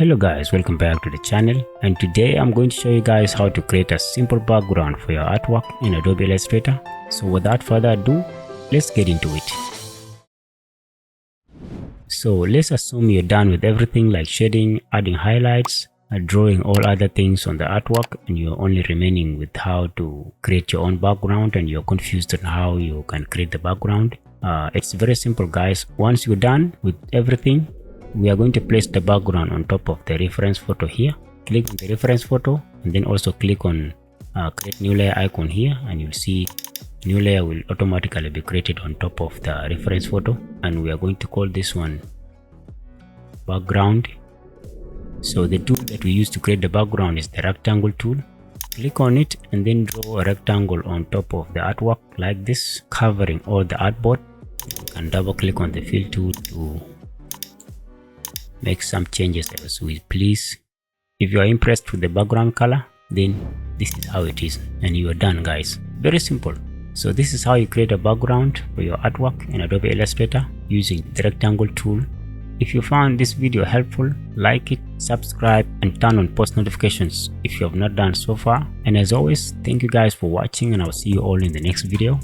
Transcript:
Hello guys, welcome back to the channel, and today I'm going to show you guys how to create a simple background for your artwork in Adobe Illustrator. So without further ado, let's get into it. So let's assume you're done with everything like shading, adding highlights, drawing all other things on the artwork, and you're only remaining with how to create your own background and you're confused on how you can create the background. It's very simple guys. Once you're done with everything, we are going to place the background on top of the reference photo here. Click on the reference photo and then also click on create new layer icon here, and you'll see new layer will automatically be created on top of the reference photo, and we are going to call this one background. So the tool that we use to create the background is the rectangle tool. Click on it and then draw a rectangle on top of the artwork like this, covering all the artboard. You can double click on the fill tool to make some changes as we please. If you are impressed with the background color, then this is how it is, and you are done guys. Very simple. So this is how you create a background for your artwork in Adobe Illustrator using the rectangle tool. If you found this video helpful, like it, subscribe, and turn on post notifications if you have not done so far. And as always, thank you guys for watching, and I'll see you all in the next video.